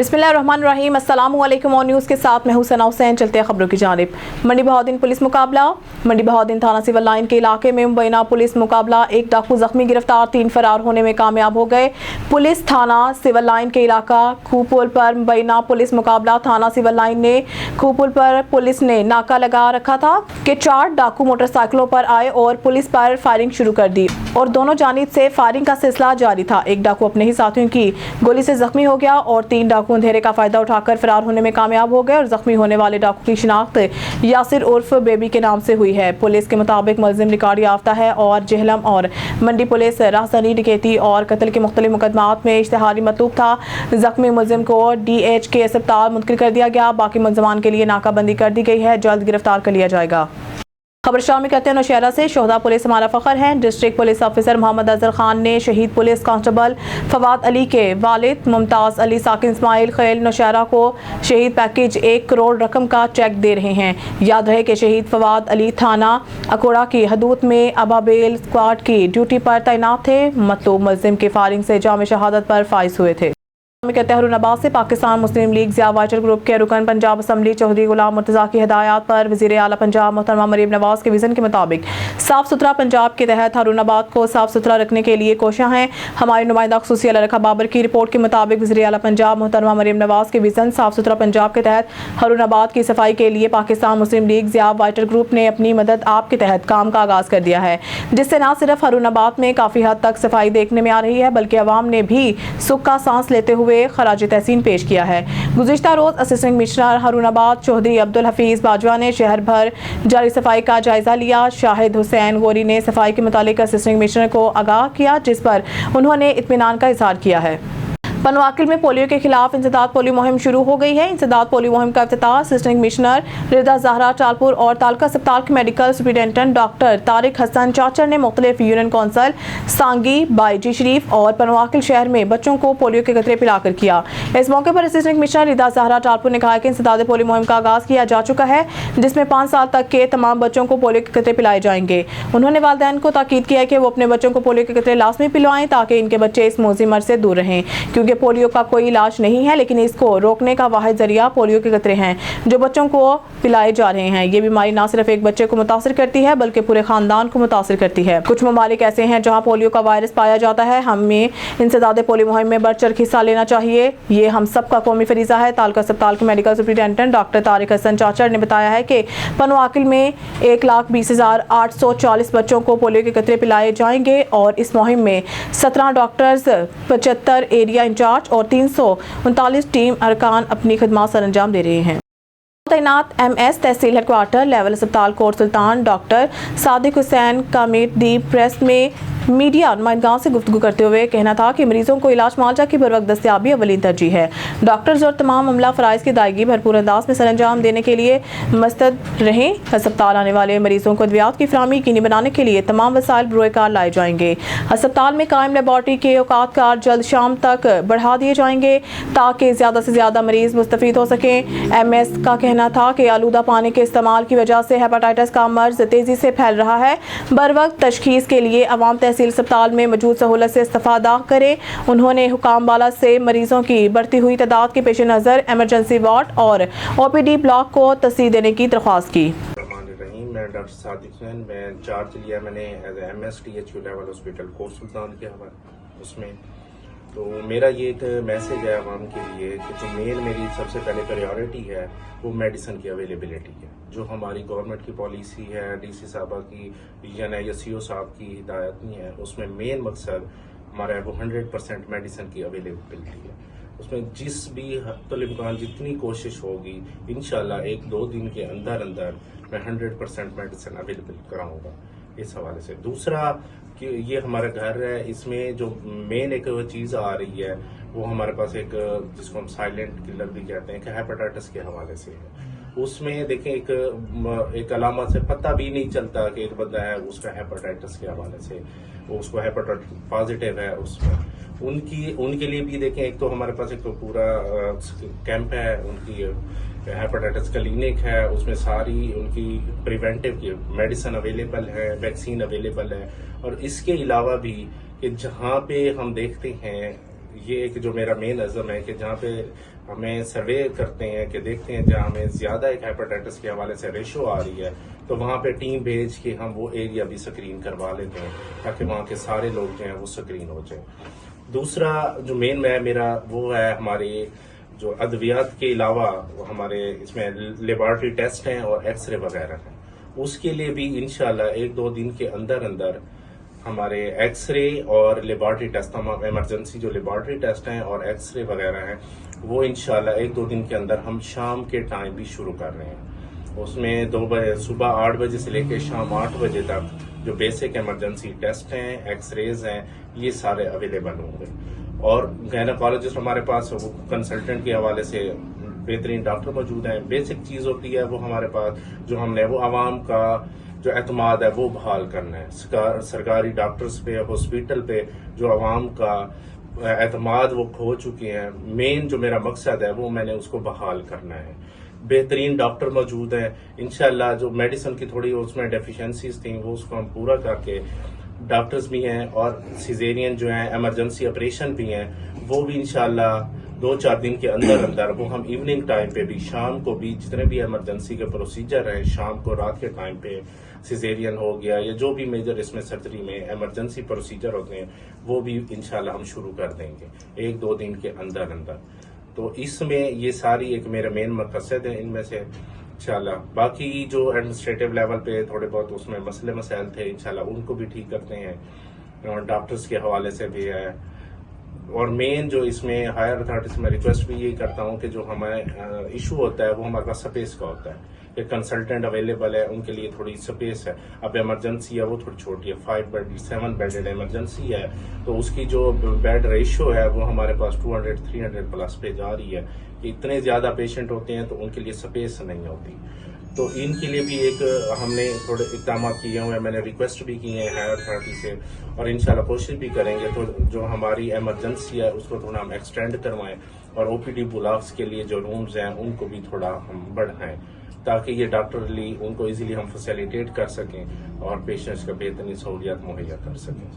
बिस्मिल्लाहिर्रहमानिर्रहीम। अस्सलामु अलैकुम और न्यूज़ के साथ मैं हूं सना हुसैन। चलते हैं खबरों की जानिब। मंडी बहाउद्दीन पुलिस मुकाबला। मंडी बहाउद्दीन थाना सिविल लाइन के इलाके में मुबैना पुलिस मुकाबला। एक डाकू जख्मी गिरफ्तार, 3 फरार होने में कामयाब हो गए। पुलिस थाना सिविल लाइन के इलाका खूपुल पर मुबैना पुलिस मुकाबला। थाना सिविल लाइन ने खूपुल पर पुलिस ने नाका लगा रखा था कि 4 डाकू मोटरसाइकिलों पर आए और पुलिस पर फायरिंग शुरू कर दी और दोनों जानिब से फायरिंग का सिलसिला जारी था। एक डाकू अपने ही साथियों की गोली से जख्मी हो गया और 3 डाकू अंधेरे का फायदा उठाकर फरार होने में कामयाब हो गए और जख्मी होने वाले डाकू की शिनाख्त यासिर उर्फ बेबी के नाम से हुई है। पुलिस के मुताबिक मुलजिम रिकॉर्ड याफ्ता है और जेहलम और मंडी पुलिस राहज़नी, डकैती और कत्ल के मुख्तलिफ मुकदमात में इश्तिहारी मतलूब था। जख्मी मुलजिम को DH के अस्पताल मुंतकिल कर दिया गया। बाकी मुलजमान के लिए नाकाबंदी कर दी गई है। जल्द गिरफ्तार कर लिया जाएगा। खबर शामिल करते हैं नौशहरा से। शोहदा पुलिस हमारा फख्र है। District police officer Mohammad Azhar Khan ने शहीद पुलिस कांस्टेबल फवाद अली के वालिद मुमताज़ अली साकिन इस्माइल खैल नौशहरा को शहीद पैकेज 1 करोड़ रकम का चेक दे रहे हैं। याद रहे कि शहीद फवाद अली थाना अकोड़ा की हदूद में अबाबेल स्क्वाड की ड्यूटी पर तैनात थे। मतलूब मुलजिम की फायरिंग से जाम शहादत पर फाइज हुए थे। कहते हैं हरुनाबाद से पाकिस्तान मुस्लिम लीग ज़िया वाइटर ग्रुप के रुकन पंजाब असम्बली चौधरी गुलाम मुर्तज़ा की हिदायत पर वज़ीर आला पंजाब मोहतरमा मरीम नवाज़ के विज़न के मुताबिक साफ़ सुथरा पंजाब के तहत हरुनाबाद को साफ़ सुथरा रखने के लिए कोशिश हैं। हमारे नुमाइंदा ख़ुसूसी अली रखा बाबर की रिपोर्ट के मुताबिक वज़ीर आला पंजाब मोहतरमा मरीम नवाज़ के विज़न साफ़ सुथरा पंजाब के तहत हरुनाबाद की सफाई के लिए पाकिस्तान मुस्लिम लीग ज़िया वाइटर ग्रुप ने अपनी मदद आप के तहत काम का आगाज़ कर दिया है, जिससे न सिर्फ हरुनाबाद में काफ़ी हद तक सफाई देखने में आ रही है बल्कि अवाम ने भी सुख का सांस लेते हुए खराज तहसीन पेश किया है। गुज़िश्ता रोज असिस्टेंट कमिश्नर हरुनाबाद चौधरी अब्दुल हफीज बाजवा ने शहर भर जारी सफाई का जायजा लिया। शाहिद हुसैन गोरी ने सफाई के मुतालिक असिस्टेंट कमिश्नर को आगाह किया, जिस पर उन्होंने इत्मीनान का इजहार किया है। पनवाकिल में पोलियो के खिलाफ इंसदाद पोलियो मुहिम शुरू हो गई है। इंसदाद पोलियो मुहिम का इफ्तिताह असिस्टेंट कमिश्नर रिदा ज़हरा टालपुर और तालका अस्पताल के medical superintendent doctor Tariq Hasan Chachar ने मुख्तलिफ यूनियन कौंसल सांगी, बाईजी शरीफ और पनवाकिल शहर में बच्चों को पोलियो के कतरे पिलाकर किया। इस मौके पर असिस्टेंट कमिश्नर रिदा ज़हरा टालपुर ने कहा कि इंसदाद पोलियो मुहिम का आगाज़ किया जा चुका है, जिसमें 5 साल तक के तमाम बच्चों को पोलियो के कतरे पिलाए जाएंगे। उन्होंने वालिदैन को ताकीद किया कि वो अपने बच्चों को पोलियो के कतरे लाजमी पिलवाएं ताकि इनके बच्चे इस मौजी मर्ज से दूर रहें, क्योंकि पोलियो का कोई इलाज नहीं है लेकिन इसको रोकने का वाहिद जरिया पोलियो के कतरे हैं जो बच्चों को पिलाए जा रहे हैं। ये बीमारी ना सिर्फ एक बच्चे को मुतासिर करती है बल्कि पूरे खानदान को मुतासिर करती है। कुछ ममालिक ऐसे हैं जहां पोलियो का वायरस पाया जाता है। हमें इंसदाद पोलियो मुहिम में बढ़ चढ़ हिस्सा लेना चाहिए। ये हम सब का कौमी फरीजा है। तालका अस्पताल के medical superintendent doctor Tariq Hasan Chachar ने बताया है कि पनवाकिल में 1,20,840 बच्चों को पोलियो के कतरे पिलाए जाएंगे और इस मुहिम में 17 डॉक्टर्स, 75 एरिया इंचार्ज और 339 टीम अरकान अपनी खिदमत सर अंजाम दे रहे हैं। तैनात MS तहसील हेडक्वार्टर लेवल अस्पताल कोट सुल्तान डॉक्टर सादिक हुसैन का मीट दी प्रेस में मीडिया नुमाइंदगां से गुफ्तगू करते हुए कहना था कि मरीजों को इलाज मुआवजा की बर वक्त दस्तियाबी अवलीन तरजीह है। डॉक्टर्स और तमाम अमला फराइज की अदायगी भरपूर अंदाज में सर अंजाम देने के लिए मस्तद रहें। अस्पताल आने वाले मरीजों को अद्वियात की फराहमी यकीनी बनाने के लिए तमाम वसाइल बरोए कार लाए जाएंगे। अस्पताल में कायम लेबॉर्ट्री के औकात कार जल्द शाम तक बढ़ा दिए जाएंगे ताकि ज़्यादा से ज़्यादा मरीज मुस्तफ़ीद हो सकें। MS का कहना था कि आलूदा पानी के इस्तेमाल की वजह से हेपेटाइटिस का मर्ज तेज़ी से फैल रहा है। बर वक्त तशखीस के लिए अवाम तहसील अस्पताल में मौजूद सहूलत से इस्तिफादा करें। उन्होंने हुकाम वाला से मरीजों की बढ़ती हुई तादाद के पेश नज़र एमरजेंसी वार्ड और OPD ब्लॉक को तस्दीक देने की दरख्वास्त की। मैं डॉक्टर सादिक हुसैन, मैं चार्ज लिया मैंने as MS THU level hospital Kot Sultan के हवाले उसमें। तो मेरा ये एक मैसेज है आवाम के लिए कि जो मेरी सबसे पहले प्रायोरिटी है वो मेडिसिन की अवेलेबिलिटी है। जो हमारी गवर्नमेंट की पॉलिसी है, DC साहबा की विजन है या CO साहब की हिदायत नहीं है, उसमें मेन मकसद हमारा है वो 100% मेडिसिन की अवेलेबिलिटी है। उसमें जिस भी तलिबान जितनी कोशिश होगी इंशाल्लाह 1-2 दिन के अंदर मैं 100% मेडिसिन अवेलेबल कराऊंगा इस हवाले से। दूसरा कि ये हमारा घर है, इसमें जो मेन एक चीज़ आ रही है वो हमारे पास एक जिसको हम साइलेंट किलर भी कहते हैं कि हेपेटाइटिस के हवाले से है। उसमें देखें एक अलामत से पता भी नहीं चलता कि एक बंदा है उसका हेपेटाइटिस के हवाले से वो उसको हेपेटाइटिस पॉजिटिव है उसमें। उनके लिए भी देखें एक तो हमारे पास एक तो पूरा कैंप है, उनकी हेपेटाइटिस क्लिनिक है, उसमें सारी उनकी प्रिवेंटिव की मेडिसिन अवेलेबल है, वैक्सीन अवेलेबल है। और इसके अलावा भी कि जहाँ पे हम देखते हैं یہ ایک جو میرا مین عزم ہے کہ جہاں پہ ہمیں سروے کرتے ہیں کہ دیکھتے ہیں جہاں ہمیں زیادہ ایک ہیپاٹائٹس کے حوالے سے ریشو آ رہی ہے تو وہاں پہ ٹیم بھیج کے ہم وہ ایریا بھی سکرین کروا لیتے ہیں تاکہ وہاں کے سارے لوگ جو ہیں وہ سکرین ہو جائیں. دوسرا جو مین ہے میرا وہ ہے ہمارے جو ادویات کے علاوہ ہمارے اس میں لیبارٹری ٹیسٹ ہیں اور ایکس رے وغیرہ ہیں. اس کے لیے بھی انشاءاللہ 1-2 دن کے اندر ہمارے ایکس رے اور لیبارٹری ٹیسٹ ایمرجنسی جو لیبارٹری ٹیسٹ ہیں اور ایکس رے وغیرہ ہیں وہ انشاءاللہ 1-2 دن کے اندر ہم شام کے ٹائم بھی شروع کر رہے ہیں. اس میں 2 بجے صبح 8 بجے سے لے کے شام 8 بجے تک جو بیسک ایمرجنسی ٹیسٹ ہیں ایکس ریز ہیں یہ سارے اویلیبل ہوں گے. اور گائنیکالوجسٹ ہمارے پاس وہ کنسلٹنٹ کے حوالے سے بہترین ڈاکٹر موجود ہیں. بیسک چیز ہوتی ہے وہ ہمارے پاس جو ہم نے وہ عوام کا جو اعتماد ہے وہ بحال کرنا ہے. سرکاری ڈاکٹرز پہ ہاسپٹل پہ جو عوام کا اعتماد وہ کھو چکے ہیں مین جو میرا مقصد ہے وہ میں نے اس کو بحال کرنا ہے. بہترین ڈاکٹر موجود ہیں انشاءاللہ. جو میڈیسن کی تھوڑی اس میں ڈیفیشنسیز تھیں وہ اس کو ہم پورا کر کے ڈاکٹرز بھی ہیں اور سیزیرین جو ہیں ایمرجنسی آپریشن بھی ہیں وہ بھی انشاءاللہ 2-4 دن کے اندر وہ ہم ایوننگ ٹائم پہ بھی شام کو بھی جتنے بھی ایمرجنسی کے پروسیجر ہیں شام کو رات کے ٹائم پہ سیزیرین ہو گیا یا جو بھی میجر اس میں سرجری میں ایمرجنسی پروسیجر ہوتے ہیں وہ بھی انشاءاللہ ہم شروع کر دیں گے 1-2 دن کے اندر. تو اس میں یہ ساری ایک میرا مین مقصد ہے ان میں سے انشاءاللہ. باقی جو ایڈمنسٹریٹو لیول پہ تھوڑے بہت اس میں مسائل تھے انشاءاللہ ان کو بھی ٹھیک کرتے ہیں. ڈاکٹرز کے حوالے سے بھی ہے. اور مین جو اس میں ہائر اتھارٹی سے میں ریکویسٹ بھی یہی کرتا ہوں کہ جو ہمارے ایشو ہوتا ہے وہ ہمارے پاس سپیس کا ہوتا ہے. ایک کنسلٹنٹ اویلیبل ہے ان کے لیے تھوڑی سپیس ہے. اب ایمرجنسی ہے وہ تھوڑی چھوٹی ہے 5 بیڈ 7 بیڈڈ ایمرجنسی ہے تو اس کی جو بیڈ ریشو ہے وہ ہمارے پاس 200-300 پلس پہ جا رہی ہے کہ اتنے زیادہ پیشنٹ ہوتے ہیں تو ان کے لیے سپیس نہیں ہوتی. تو ان کے لیے بھی ایک ہم نے تھوڑے اقدامات کیے ہوئے ہیں. میں نے ریکویسٹ بھی کی ہیں ہائر اتھارٹی سے اور انشاءاللہ کوشش بھی کریں گے تو جو ہماری ایمرجنسی ہے اس کو تھوڑا ہم ایکسٹینڈ کروائیں اور او پی ڈی بلاکس کے لیے جو رومز ہیں ان کو بھی تھوڑا ہم بڑھائیں تاکہ یہ ڈاکٹرلی ان کو ایزیلی ہم فیسیلیٹیٹ کر سکیں اور پیشنٹس کا بہترین سہولیات مہیا کر سکیں.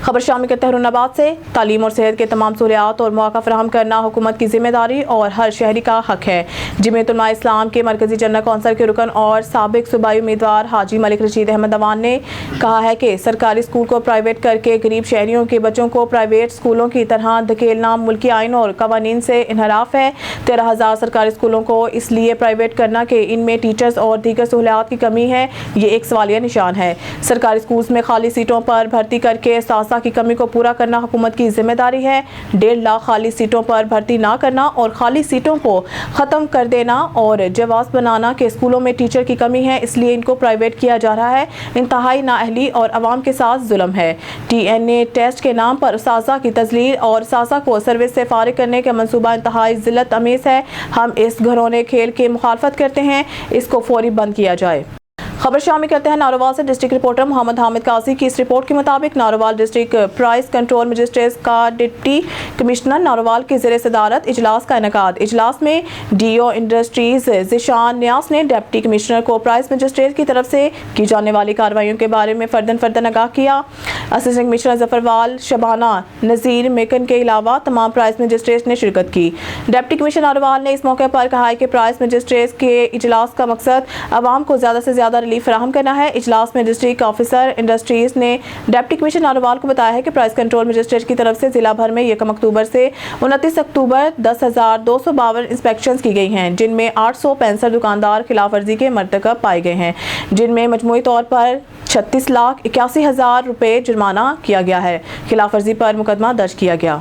خبر شامل کرتے ہیں ہارون آباد سے. تعلیم اور صحت کے تمام سہولیات اور مواقع فراہم کرنا حکومت کی ذمہ داری اور ہر شہری کا حق ہے. جمعیت علماء اسلام کے مرکزی جنرل کونسل کے رکن اور سابق صوبائی امیدوار حاجی ملک رشید احمد اوان نے کہا ہے کہ سرکاری اسکول کو پرائیویٹ کر کے غریب شہریوں کے بچوں کو پرائیویٹ اسکولوں کی طرح دھکیلنا ملکی آئین اور قوانین سے انحراف ہے. 13,000 سرکاری اسکولوں کو اس لیے پرائیویٹ کرنا کہ ان میں ٹیچرز اور دیگر سہولیات کی کمی ہے یہ ایک سوالیہ نشان ہے. سرکاری اسکولز میں خالی سیٹوں پر بھرتی کر کے اساتذہ کی کمی کو پورا کرنا حکومت کی ذمہ داری ہے. 1.5 لاکھ خالی سیٹوں پر بھرتی نہ کرنا اور خالی سیٹوں کو ختم کر دینا اور جواز بنانا کہ اسکولوں میں ٹیچر کی کمی ہے اس لیے ان کو پرائیویٹ کیا جا رہا ہے انتہائی نااہلی اور عوام کے ساتھ ظلم ہے. TNA ٹیسٹ کے نام پر اساتذہ کی تذلیل اور اساتذہ کو سروس سے فارغ کرنے کا منصوبہ انتہائی ذلت امیز ہے. ہم اس گھرونے کھیل کے مخالفت کرتے ہیں. اس کو فوری بند کیا جائے. خبر شامل کرتے ہیں ناروال سے. ڈسٹرکٹ رپورٹر محمد حامد قاضی کی اس رپورٹ کے مطابق Narowal district price control magistrate کا ڈپٹی کمشنر ناروال کی زیر صدارت اجلاس کا انعقاد. اجلاس میں DO انڈسٹریز ذیشان نیاز نے ڈپٹی کمشنر کو پرائز مجسٹریٹ کی طرف سے کی جانے والی کارروائیوں کے بارے میں فرداً آگاہ کیا. اسسٹنٹ کمشنر ظفروال شبانہ نذیر میکن کے علاوہ تمام پرائز مجسٹریٹ نے شرکت کی. ڈپٹی کمشنر ناروال نے اس موقع پر کہا کہ پرائز مجسٹریٹ کے اجلاس کا مقصد عوام کو زیادہ سے زیادہ ریلیف فراہم کرنا ہے. اجلاس میں ڈسٹرکٹ آفیسر انڈسٹریز نے ڈپٹی کمشنر ناروال کو بتایا ہے کہ پرائز کنٹرول مجسٹریٹ کی طرف سے ضلع بھر میں 1 اکتوبر سے 29 اکتوبر 10,252 انسپیکشنز کی گئی ہیں جن میں 865 دکاندار خلاف ورزی کے مرتکب پائے گئے ہیں جن میں مجموعی طور پر 36,81,000 روپے جرمانہ کیا گیا ہے. خلاف ورزی پر مقدمہ درج کیا گیا.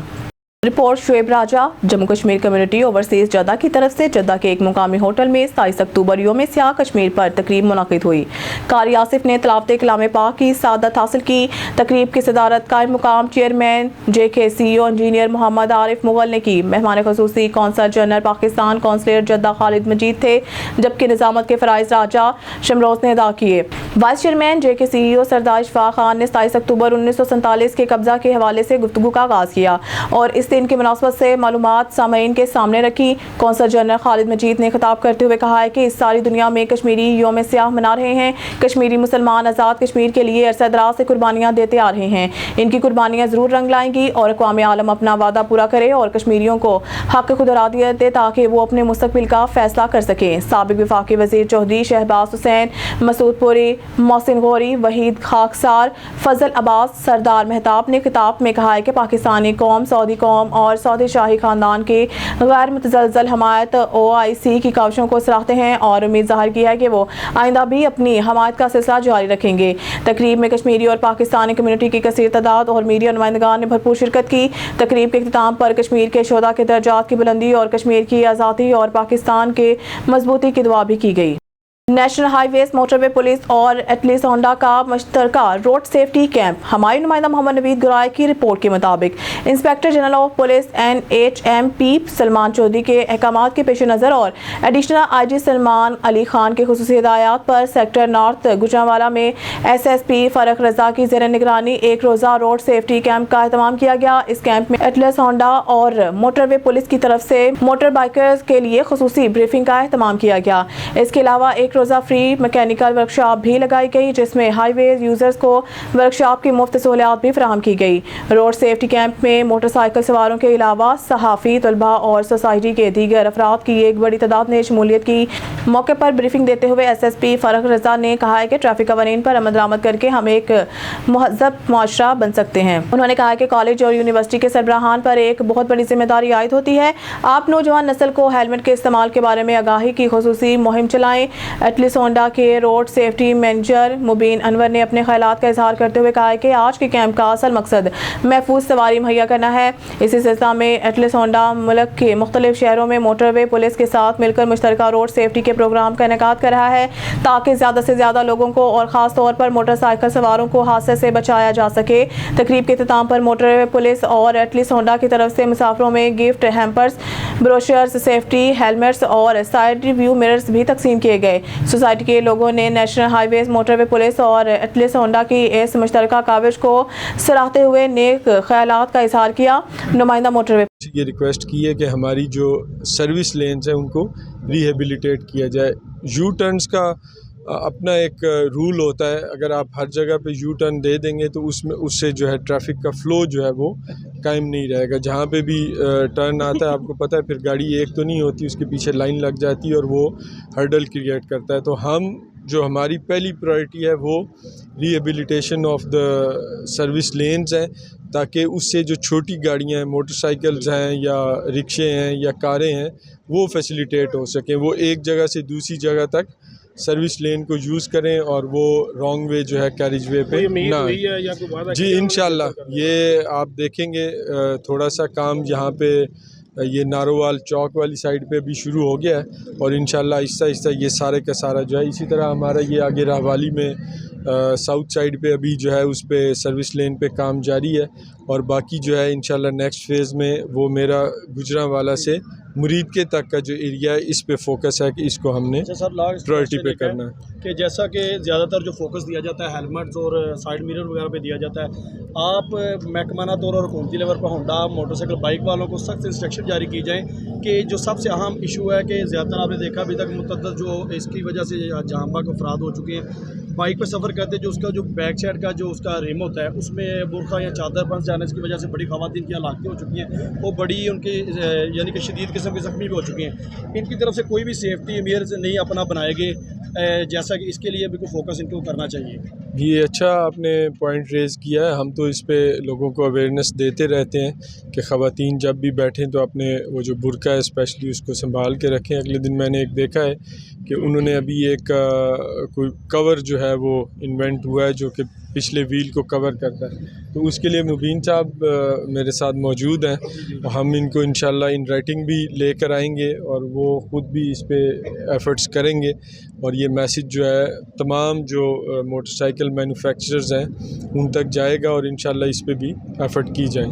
Report Shoaib Raja. Jammu Kashmir community overseas Jeddah کی طرف سے جدہ کے ایک مقامی ہوٹل میں 27 اکتوبر یوم سیاہ کشمیر پر تقریب منعقد ہوئی. قاری آصف نے تلاوت کلام پاک کی سعادت حاصل کی. تقریب کی صدارت قائم مقام چیئرمین JK CEO انجینئر محمد عارف مغل نے کی. مہمان خصوصی قونصل جنرل پاکستان قونصلر جدہ خالد مجید تھے جبکہ نظامت کے فرائض راجہ شمروز نے ادا کیے. وائس چیئرمین JK CEO سردار اشفاق خان نے 27 اکتوبر 1947 کے قبضہ کے حوالے سے گفتگو کا آغاز کیا اور اس दिन की मुनासबत से मालूमात सामीन के सामने रखी। कौंसल जनरल खालिद मजीद ने खिताब करते हुए कहा है कि इस सारी दुनिया में कश्मीरी यौम सियाह मना रहे हैं। कश्मीरी मुसलमान आज़ाद कश्मीर के लिए अरसा दराज से कुर्बानियाँ देते आ रहे हैं। इनकी कुर्बानियाँ ज़रूर रंग लाएंगी और अक़वाम आलम अपना वादा पूरा करे और कश्मीरियों को हक़ खुद इरादियत दे ताकि वो अपने मुस्तक़बिल का फैसला कर सकें। साबिक़ वफाकी वज़ीर चौधरी शहबाज हुसैन, मसूद पुरी, मोहसिन गौरी, वहीद खाकसार, फजल अब्बास, सरदार मेहताब ने खिताब में कहा है कि पाकिस्तानी कौम, सऊदी कौम और सऊदी शाही ख़ानदान के गैर मुतज़लज़ल हमायत OIC की काविशों को सराहते हैं और उम्मीद ज़ाहिर की है कि वो आइंदा भी अपनी हमायत का सिलसिला जारी रखेंगे। तकरीब में कश्मीरी और पाकिस्तानी कम्यूनिटी की कसीर तादाद और मीडिया नुमाइंदगान ने भरपूर शिरकत की। तकरीब के इख्तिताम पर कश्मीर के शोधा के दर्जात की बुलंदी और कश्मीर की आज़ादी और पाकिस्तान के मजबूती की दुआ भी की गई। नेशनल हाईवेज, मोटरवे पुलिस और एटलीस होंडा का मुश्तरका रोड सेफ्टी कैंप। हमारे नुमाइंदा मोहम्मद नवीद गुराई की रिपोर्ट के मुताबिक inspector general of police NHMP Salman Chaudhry के अहकामात के पेश नज़र और एडिशनल IG सलमान अली खान के खुसूसी हिदायत पर सेक्टर नॉर्थ गुजरांवाला में SSP फ़रख रजा की ज़ेर निगरानी एक रोज़ा रोड सेफ्टी कैंप का एहतमाम किया गया। इस कैंप में एटलीस होंडा और मोटरवे पुलिस की तरफ से मोटर बाइकर्स के लिए खुसूसी ब्रीफिंग का एहतमाम किया गया। इसके अलावा एक रोज़ा फ्री मैकेनिकल वर्कशॉप भी लगाई गई जिसमें हाईवे यूजर्स को वर्कशॉप की मुफ्त सहूलियात भी फराहम की गई। रोड सेफ्टी कैंप में मोटरसाइकिल सवारों के अलावा सहाफ़ी, तलबा और सोसाइटी के दीगर अफराद की एक बड़ी तादाद ने शमूलियत की। मौके पर ब्रीफिंग देते हुए SSP फ़रख रजा ने कहा है कि ट्रैफिक कवानीन पर अमल दरामद करके हम एक महज़ब मुआशरा बन सकते हैं। उन्होंने कहा कि कॉलेज और यूनिवर्सिटी के सरबराहान पर एक बहुत बड़ी जिम्मेदारी आयद होती है। आप नौजवान नस्ल को हेलमेट के इस्तेमाल के बारे में आगाही की खुसूसी मुहिम चलाएं। एटलीस होंडा के रोड सेफ्टी मैनेजर मुबीन अनवर ने अपने ख्यालात का इजहार करते हुए कहा है कि आज के कैंप का असल मकसद महफूज सवारी मुहैया करना है। इसी सिलसिला में एटलीस होंडा मुल्क के मुख्तलिफ शहरों में मोटरवे पुलिस के साथ मिलकर मुश्तरका रोड सेफ्टी के प्रोग्राम का इनेकाद कर रहा है ताकि ज़्यादा से ज़्यादा लोगों को और ख़ास तौर पर मोटरसाइकिल सवारों को हादसे से बचाया जा सके। तकरीब के इख्तिताम पर मोटरवे पुलिस और एटलीस होंडा की तरफ से मुसाफिरों में gift hampers, brochures, safety helmets और साइड व्यू मिरर्स भी तकसीम किए गए। सोसाइटी के लोगों ने नेशनल हाईवेज, मोटरवे पुलिस और एटलीस होंडा की इस मुश्तरका काविश को सराहते हुए नेक ख्यालात का इजहार किया। नुमाइंदा मोटरवे ये रिक्वेस्ट की है कि हमारी जो सर्विस लेन्स हैं उनको रिहेबिलिटेट किया जाए। यू टर्न्स का अपना एक रूल होता है, अगर आप हर जगह पे यू टर्न दे देंगे तो उससे जो है ट्रैफिक का फ़्लो जो है वो कायम नहीं रहेगा। जहाँ पे भी टर्न आता है आपको पता है फिर गाड़ी एक तो नहीं होती, उसके पीछे लाइन लग जाती है और वो हर्डल क्रिएट करता है। तो हमारी पहली प्रायोरिटी है वो rehabilitation of the service lens हैं ताकि उससे जो छोटी गाड़ियाँ हैं, मोटरसाइकिल्स हैं या रिक्शे हैं या कारें हैं, वो फैसिलिटेट हो सकें, वो एक जगह से दूसरी जगह तक सर्विस लेन को यूज़ करें और वो रॉन्ग वे जो है कैरिज वे पे ना। जी इंशाल्लाह ये आप देखेंगे थोड़ा सा काम यहाँ पे ये नारोवाल चौक वाली साइड पे भी शुरू हो गया है और इंशाल्लाह आहिस्ता आहिस्ता ये सारे का सारा जो है, इसी तरह हमारा ये आगे राहवाली में साउथ साइड पे अभी जो है उस पे सर्विस लेन पे काम जारी है और बाकी जो है इंशाल्लाह नेक्स्ट फेज़ में वो मेरा गुजरांवाला से मुरीद के तक का जो एरिया है इस पे फोकस है कि इसको हमने प्रायोरिटी पे करना है। कि जैसा कि ज़्यादातर जो फोकस दिया जाता है हेलमेट्स और साइड मिरर वगैरह पे दिया जाता है, आप महकमाना तौर और हुकूमती लेवल पर होंडा मोटरसाइकिल बाइक वालों को सख्त इंस्ट्रक्शन जारी की जाए कि जो सबसे अहम इशू है कि ज़्यादातर आपने देखा अभी तक मुतअद्दिद जो इसकी वजह से जहाँ बाग अफराद हो चुके हैं बाइक पर सफ़र करते, जो उसका जो बैक साइड का जो उसका रिम होता है उसमें बुरखा या चादर फंस जाने की वजह से बड़ी ख़वातीन की हलाकतें हो चुकी हैं, वो बड़ी उनकी यानी कि शदीद किस्म की ज़ख्मी भी हो चुकी हैं। इनकी तरफ से कोई भी सेफ्टी मेयर्स नहीं अपना बनाएंगे, जैसा कि इसके लिए भी कोई फोकस इनको करना चाहिए। ये अच्छा आपने पॉइंट रेज़ किया है। हम तो इस पे लोगों को अवेयरनेस देते रहते हैं कि ख़वातीन जब भी बैठें तो अपने वो जो बुरका है स्पेशली उसको संभाल के रखें। अगले दिन मैंने एक देखा है कि उन्होंने अभी एक कोई कवर जो है वो इन्वेंट हुआ है जो कि पिछले व्हील को कवर करता है, तो उसके लिए मुबीन साहब मेरे साथ मौजूद हैं। हम इनको इंशाल्लाह इन राइटिंग भी लेकर आएंगे और वो ख़ुद भी इस पे एफ़र्ट्स करेंगे और ये मैसेज जो है तमाम जो मोटरसाइकिल मैन्युफैक्चरर्स हैं उन तक जाएगा और इंशाल्लाह इस पे भी एफ़र्ट की जाए।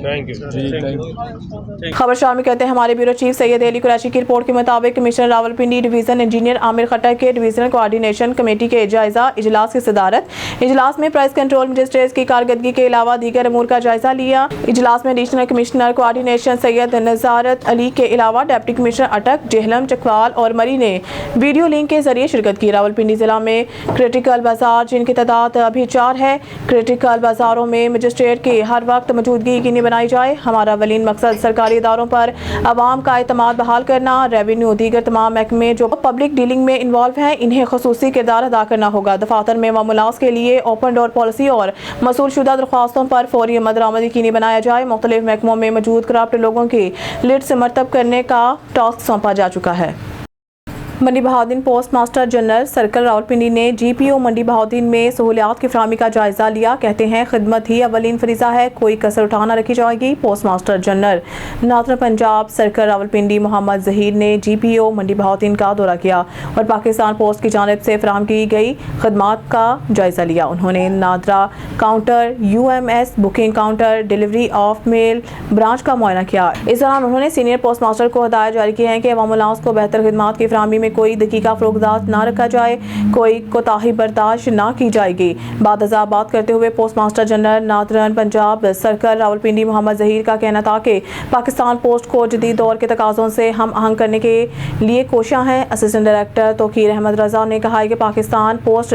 थैंक यू जी, थैंक यू। खबर शामी कहते हैं हमारे ब्यूरो चीफ सैयद अली कुरैशी की रिपोर्ट के मुताबिक commissioner Rawalpindi division engineer Amir Khattar के डिवीजनल कोऑर्डिनेशन कमेटी के जायजा इजलास की सदारत। इजलास में प्राइस कंट्रोल मजिस्ट्रेट की कारकर्दगी के अलावा दीगर अमूर का जायजा लिया। इजलास में additional commissioner coordination Syed Nazarat Ali के अलावा डिप्टी कमिश्नर अटक, जेहलम, चकवाल और मरी ने वीडियो लिंक के जरिए शिरकत की। रावलपिंडी जिला में क्रिटिकल बाजार जिनकी तादाद अभी 4 है। क्रिटिकल बाजारों में मजिस्ट्रेट की हर वक्त मौजूदगी यकीनी बनाई जाए। हमारा अवलीन मकसद सरकारी इदारों पर आवाम का एतमाद बहाल करना। रेवेन्यू दीगर तमाम महकमे जो पब्लिक डीलिंग में इन्वॉल्व हैं इन्हें खसूसी किरदार अदा करना होगा। दफातर में मामूलात के लिए ओपन डोर पॉलिसी और मसूल शुदा दरख्वास्तों पर फौरी अमल यकीनी बनाया जाए। मुख्तलिफ महकमों में मौजूद करप्ट लोगों की लिस्ट मरतब करने का टास्क सौंपा जा चुका है। Mandi Bahauddin post master general circle Rawalpindi ने GPO मंडी बहाउद्दीन में सहूलियात की फराहमी का जायजा लिया। कहते हैं खिदमत ही अवलीन फरीजा है, कोई कसर उठाना रखी जाएगी। Post master general northern Punjab circle Rawalpindi Mohammad Zaheer ने GPO मंडी बहाउद्दीन का दौरा किया और पाकिस्तान पोस्ट की जानिब से फराहम की गई खदमात का जायजा लिया। उन्होंने NADRA counter, UMS booking counter, delivery of male branch का मुआयना किया। इस दौरान उन्होंने सीनियर पोस्ट मास्टर को हदायत जारी की है कि अवामुल को बेहतर खिदमात की फराहमी में कोई दकीका फरोगदार ना रखा जाए, कोई कोताही बर्दाश्त ना की जाएगी। बात करते हुए post master general northern Punjab circle Rawalpindi Mohammad Zaheer का कहना था कि पाकिस्तान पोस्ट को जदीद दौर के तकाज़ों से हम आहंग करने के लिए कोशियां हैं। असिस्टेंट डायरेक्टर तौकीर अहमद रजा ने कहा है कि पाकिस्तान पोस्ट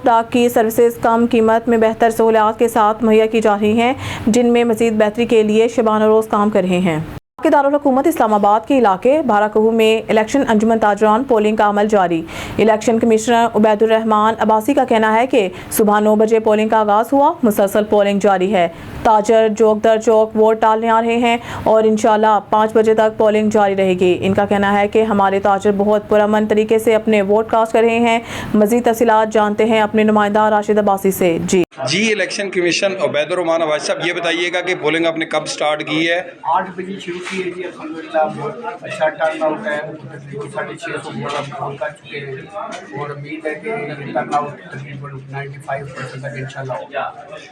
डाक की सर्विसेज कम कीमत में बेहतर सहूलियात के साथ मुहैया की जा रही हैं, जिनमें मजीद बेहतरी के लिए शबाना रोज़ काम कर रहे हैं। दारुल हुकूमत इस्लामाबाद के इलाके बाराकहू में इलेक्शन अंजुमन ताजरान पोलिंग का अमल जारी। इलेक्शन कमिश्नर उबैदुर रहमान अब्बासी का कहना है कि सुबह 9 बजे पोलिंग का आगाज हुआ, मुसलसल पोलिंग जारी है। ताजर चौक दर चौक वोट डालने आ रहे हैं और इंशाल्लाह 5 बजे तक पोलिंग जारी रहेगी। इनका कहना है कि हमारे ताजर बहुत पुरअमन तरीके से अपने वोट कास्ट कर रहे हैं। मजीद तफसीलात जानते हैं अपने नुमाइंदा राशिद अब्बासी से। जी इलेक्शन कमीशन उबैदुर रहमान अब्बासी साहब, ये बताइएगा कि पोलिंग आपने कब स्टार्ट की है? 8 बजे शुरू की है जी। अल्हम्दुलिल्लाह बहुत अच्छा टर्नआउट है, तकरीबन 650 वोट हम पोल कर चुके हैं और उम्मीद है कि टर्नआउट तकरीबन 95% तक इंशाल्लाह होगा।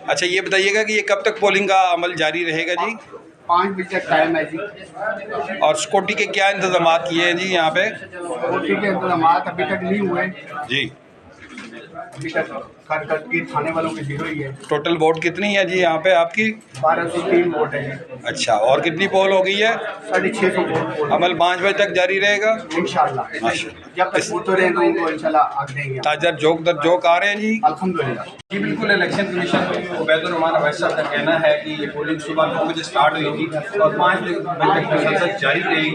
अच्छा, ये बताइएगा कि ये कब तक पोलिंग का अमल जारी रहेगा जी? 5 बजे तक टाइम है जी। और सिक्योरिटी के क्या इंतजाम किए हैं जी यहाँ पे? सिक्योरिटी के इंतजाम अभी तक नहीं हुए जी, अभी तक कारकर्दगी थाने वालों की 0 ही है। टोटल वोट कितनी है जी यहाँ पे आपकी? 1203 वोट है जी। अच्छा, और कितनी पोल हो गई है? 650 वोट। अमल 5 बजे तक जारी रहेगा इंशाल्लाह। जब तक वोट रहे तो इंशाल्लाह आग देंगे। ताजर जोक दर जोक आ रहे हैं जी? अल्हम्दुलिल्लाह जी बिल्कुल। इलेक्शन कमीशन उबैदुर रहमान अब्बासी साहब का कहना है कि ये पोलिंग सुबह 9 बजे स्टार्ट हुई थी और 5 बजे तक मुसलसल जारी रहेगी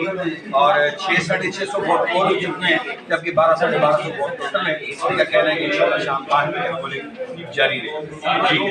और 600-650 वोट पोल हो चुके हैं, जबकि 1200-1250 वोट टोटल है। इनका कहना है कि इंशाल्लाह शाम 5 बजे पोलिंग जारी रहेगी।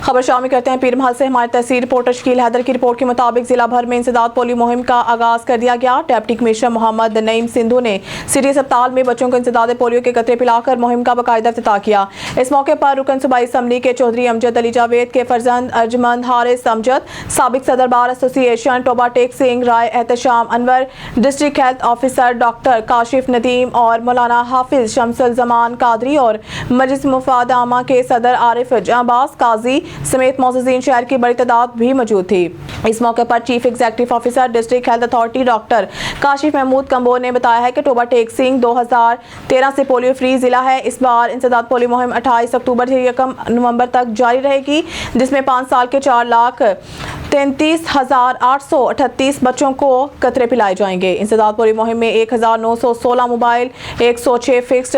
खबर शामिल करते हैं पीरमहल से। हमारे तहसील रिपोर्टर शकील हैदर की रिपोर्ट के मुताबिक जिला भर में इंसदाद पोलियो मुहिम का आगाज कर दिया गया। डिप्टी कमिश्नर मोहम्मद नईम सिंधु ने सिटी अस्पताल में बच्चों को इंसदाद पोलियो के कतरे पिलाकर मुहिम का बाकायदा इफ्तिताह किया। इस मौके पर रुकन सूबाई असम्बली के चौधरी अमजद अली जावेद के फर्जंद अर्जमंद हारिस अमजद, साबिक सदर bar association Toba Tek Singh Rai, Ehtesham Anwar, district health officer doctor Kashif Nadeem और मौलाना हाफिज शमसुल जमान कादरी और मजलिस मुफाद आमा के सदर आरिफ अब्बास काजी समेत मौजूदीन शहर की बड़ी तादाद भी मौजूद थी। इस मौके पर chief executive officer district health authority doctor Kashif Mahmood Kamboh ने बताया है कि टोबा टेक सिंह 2013 से पोलियो फ्री जिला है। इस बार इंसदाद पोलियो मुहिम 28 अक्टूबर से 1 नवंबर तक जारी रहेगी, जिसमें 5 साल के 4,33,838 बच्चों को कतरे पिलाए जाएंगे। इंसदाद पोलियो मुहिम में 1916 मोबाइल, 106 फिक्स्ड,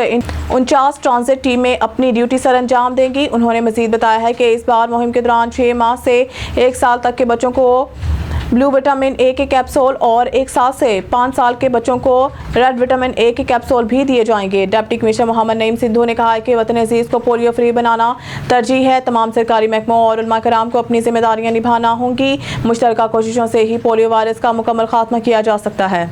49 ट्रांजिट टीमें अपनी ड्यूटी सर अंजाम देंगी। उन्होंने मजीद बताया है कि इस बार मुहिम के दौरान 6 माह से 1 साल तक के बच्चों को ब्लू विटामिन ए के कैप्सूल और 1 साल से 5 साल के बच्चों को रेड विटामिन ए के कैप्सूल भी दिए जाएंगे। डिप्टी कमिश्नर मोहम्मद नईम सिंधु ने कहा है कि वतन अजीज को पोलियो फ्री बनाना तरजीह है। तमाम सरकारी महकमों और उलमा कराम को अपनी जिम्मेदारियां निभाना होंगी। मुश्तरका कोशिशों से ही पोलियो वायरस का मुकम्मल खात्मा किया जा सकता है।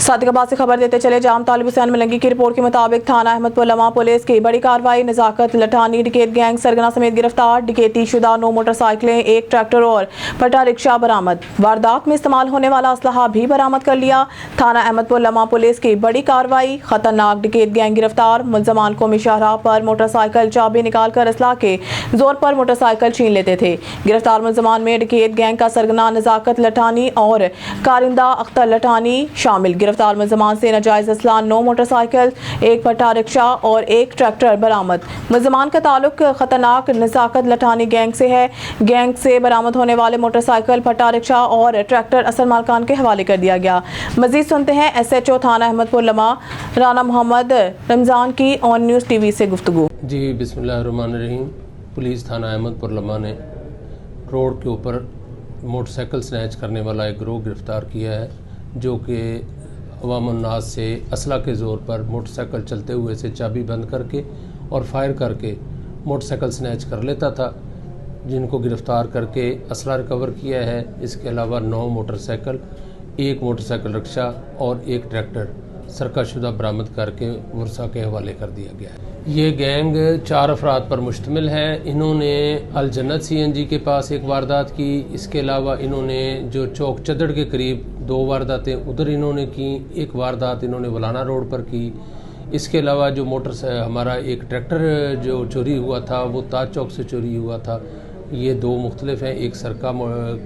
सादिकाबाद से खबर देते चले जाम तालिब हुसैन मलंगी की रिपोर्ट के मुताबिक थाना अहमदपुर लमा पुलिस की बड़ी कार्रवाई, नजाकत लठानी डिकेत गैंग सरगना समेत गिरफ्तार, डिकेती शुदा 9 मोटरसाइकिलें, 1 ट्रैक्टर और पटा रिक्शा बरामद, वारदात में इस्तेमाल होने वाला असलहा भी बरामद कर लिया। थाना अहमदपुर लमा पुलिस की बड़ी कार्रवाई, खतरनाक डिकेत गैंग गिरफ्तार, मुलजमान को मिशाहरा पर मोटरसाइकिल चाबी निकाल कर असला के जोर पर मोटरसाइकिल छीन लेते थे। गिरफ्तार मुलजमान में डिकेत गैंग का सरगना नजाकत लठानी और कारिंदा अख्तर लठानी शामिल। गिरफ्तार मुलजमान से नाजायज असला 9 मोटरसाइकिल, 1 पट्टा रिक्शा और 1 ट्रैक्टर बरामद। मुलजमान का ताल्लुक खतरनाक नजाकत लठानी गैंग से है। गैंग से बरामद होने वाले मोटरसाइकिल, पट्टा रिक्शा और ट्रैक्टर असल मालकान के हवाले कर दिया गया। मजीद सुनते हैं SHO थाना अहमदपुर लमा राना मोहम्मद रमजान की ऑन न्यूज़ TV से गुफ्तगू। जी बिस्मिल्लाहिर्रहमानिर्रहीम। पुलिस थाना अहमदपुर लमा ने रोड के ऊपर मोटरसाइकिल स्नैच करने वाला एक गिरोह गिरफ़्तार किया है, जो कि अवामुन्नास से असला के ज़ोर पर मोटरसाइकिल चलते हुए से चाबी बंद करके और फायर करके मोटरसाइकिल स्नैच कर लेता था, जिनको गिरफ़्तार करके असला रिकवर किया है। इसके अलावा 9 मोटरसाइकिल, 1 मोटरसाइकिल रिक्शा और 1 ट्रैक्टर सरकाशुदा बरामद करके वर्सा के हवाले कर दिया गया है। ये गैंग 4 अफराद पर मुश्तमिल है। इन्होंने अल जन्नत CNG के पास एक वारदात की। इसके अलावा इन्होंने जो चौक चदड़ के करीब 2 वारदातें उधर इन्होंने की, 1 वारदात इन्होंने वलाना रोड पर की। इसके अलावा जो हमारा एक ट्रैक्टर जो चोरी हुआ था वो ताज चौक से चोरी हुआ था। ये 2 मुख्तलिफ हैं, एक सरका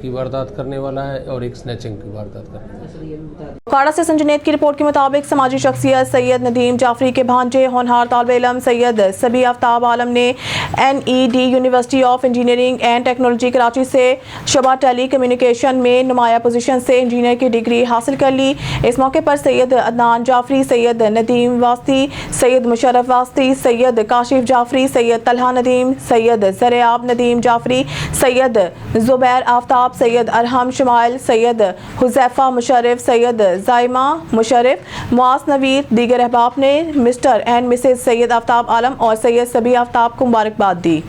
की वारदात करने वाला है और एक स्नैचिंग की वारदात करने वाला है। काड़ा से संजनेद की रिपोर्ट के मुताबिक समाजी शख्सियत सैयद नदीम जाफरी के भांजे होनहार तालिब इल्म सैयद सबी आफ्ताब आलम ने NED university of engineering and technology Karachi से शबा टेली कम्युनिकेशन में नुमाया पोजीशन से इंजीनियर की डिग्री हासिल कर ली। इस मौके पर सैयद अदनान जाफरी, सैयद नदीम वास्ती, सैयद मुशर्रफ वास्ती, सैयद काशिफ जाफरी, सैयद तलहा नदीम, सैयद ज़रेआब नदीम जाफरी, सैयद जुबैर आफ्ताब, सैयद अरहम शमाइल, सैयद हुज़ैफा मुशर्रफ, सैयद ज़ाइमा मुशर्रफ, मुआस नवीर, दीगर अहबाब ने Mr and Mrs Syed Aftab Alam और सैयद सबी आफ्ताब को मुबारकबाद दी।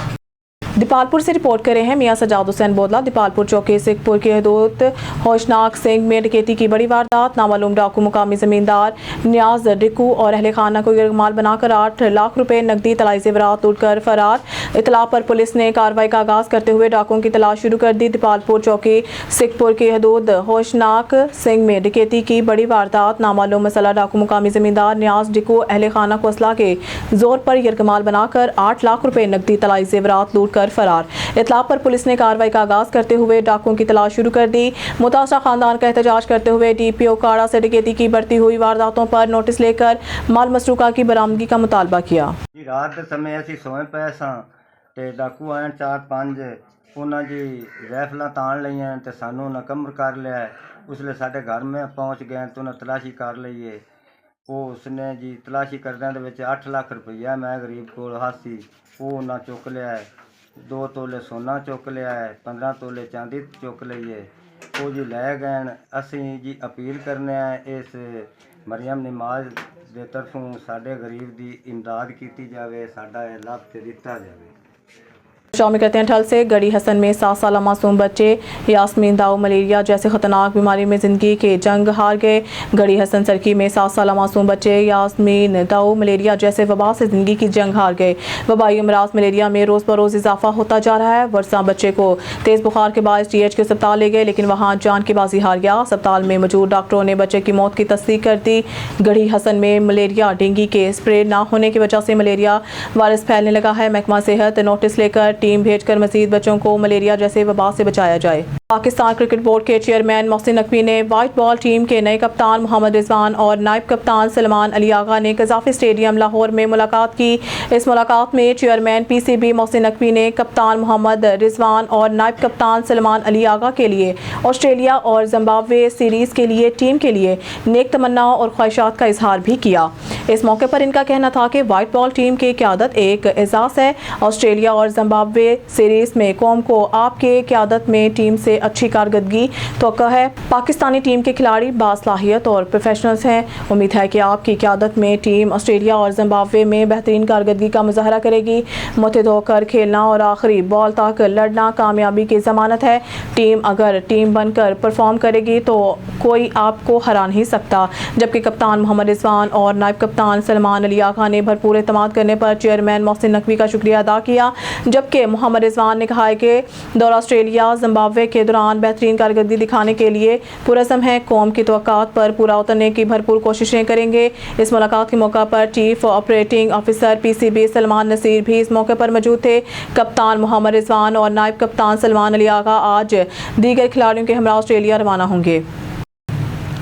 दीपालपुर से रिपोर्ट कर रहे हैं मियां सजाद हुसैन बोदला। दीपालपुर चौकी सिखपुर के हदूद होशनाक सिंह में डकैती की बड़ी वारदात, नामालूम डाकू मुकामी ज़मींदार नियाज डिकू और अहले खाना को गिरमाल बनाकर 8 लाख रुपए नकदी तलाई ज़ेवरात लूटकर फरार। इतला पर पुलिस ने कार्रवाई का आगाज़ करते हुए डाकुओं की तलाश शुरू कर दी। दीपालपुर चौकी सिखपुर के हदूद होशनाक सिंह में डकैती की बड़ी वारदात, नामालूम मसला डाकू मुकामी ज़मींदार नियाज डिकू अहले खाना को असला के जोर पर यरगमाल बनाकर 8 लाख रुपए नकदी तलाई ज़ेवरात लूट फरार। इतला पर पुलिस ने कार्रवाई का आगाज करते हुए डाकुओं की तलाश शुरू कर दी। मुतासरा खानदान का एहतजाज करते हुए DPO काड़ा से डकैती की बढ़ती हुई वारदातों पर नोटिस लेकर माल मसरूका की बरामदगी का मुतालबा किया। रात के समय असी सोए पे सां ते डाकू आए 4-5 उन्हां जी राइफलां तान लईयां ते सानू नकम्र कर लिया। उसले साडे घर में पहुँच गए तो उन्हें तलाशी कर लईए। वो उसने जी तलाशी करने दे विच 8 लाख रुपया मैं गरीब कोल हासी वो उन्हें चुक लिया है। 2 तोले सोना चुक लिया है, 15 तोले चांदी चुक लईए। वो जी लै गए। असी जी अपील करने इस मरियम नमाज के तरफों साडे गरीब की इमदाद की जाए, साडा लाभ ते दिता जाए। शामिल करते हैं ठल से गड़ी हसन में 7 साल मासूम बच्चे यास्मीन दाऊ मलेरिया जैसे खतरनाक बीमारी में ज़िंदगी के जंग हार गए। गड़ी हसन सरकी में 7 साल मासूम बच्चे यास्मीन दाऊ मलेरिया जैसे वबा से ज़िंदगी की जंग हार गए। वबाई अमराज मलेरिया में रोज़ बरोज़ इजाफा होता जा रहा है। वर्षा बच्चे को तेज़ बुखार के बाद TH के अस्पताल ले गए, लेकिन वहाँ जान की बाजी हार गया। अस्पताल में मौजूद डॉक्टरों ने बच्चे की मौत की तस्दीक कर दी। गढ़ी हसन में मलेरिया डेंगू के स्प्रे ना होने की वजह से मलेरिया वायरस फैलने लगा है। महकमा सेहत नोटिस लेकर टीम भेजकर मजीद बच्चों को मलेरिया जैसे वबा से बचाया जाए। पाकिस्तान क्रिकेट बोर्ड के चेयरमैन मोहसिन नकवी ने व्हाइट बॉल टीम के नए कप्तान मोहम्मद रिजवान और नायब कप्तान सलमान अली आगा ने कज़ाफ़ी स्टेडियम लाहौर में मुलाकात की। इस मुलाकात में चेयरमैन PCB मोहसिन नकवी ने कप्तान मोहम्मद रिजवान और नायब कप्तान सलमान अली आगा के लिए ऑस्ट्रेलिया और जिम्बाब्वे सीरीज़ के लिए टीम के लिए नेक तमन्नाओं और ख्वाहिशात का इजहार भी किया। इस मौके पर इनका कहना था कि व्हाइट बॉल टीम की क़यादत एक एजाज़ है। ऑस्ट्रेलिया और जिम्बाब्वे जिम्बाब्वे सीरीज में कौम को आपके क़यादत में टीम से अच्छी कारकर्दगी तवक्को है। पाकिस्तानी टीम के खिलाड़ी बासलाहियत और प्रोफेशनल्स हैं। उम्मीद है कि आपकी क़यादत में टीम ऑस्ट्रेलिया और जिम्बाब्वे में बेहतरीन कारकर्दगी का मुजाहरा करेगी। मुतहद होकर खेलना और आखिरी बॉल तक लड़ना कामयाबी की ज़मानत है। टीम अगर टीम बनकर परफॉर्म करेगी तो कोई आपको हरा नहीं सकता। जबकि कप्तान मोहम्मद रिजवान और नायब कप्तान सलमान अली आगा ने भरपूर एतमाद करने पर चेयरमैन मोहसिन नकवी का शुक्रिया अदा किया। जबकि मोहम्मद रिजवान ने कहा है कि दौरा ऑस्ट्रेलिया जिम्बाब्वे के दौरान बेहतरीन कारकर्दगी दिखाने के लिए पुरज़म है। कौम की तवक्कात पर पूरा उतरने की भरपूर कोशिशें करेंगे। इस मुलाकात के मौका पर chief operating officer PCB Salman Naseer भी इस मौके पर मौजूद थे। कप्तान मोहम्मद रिजवान और नायब कप्तान सलमान अली आगा आज दीगर खिलाड़ियों के हमरा ऑस्ट्रेलिया रवाना होंगे।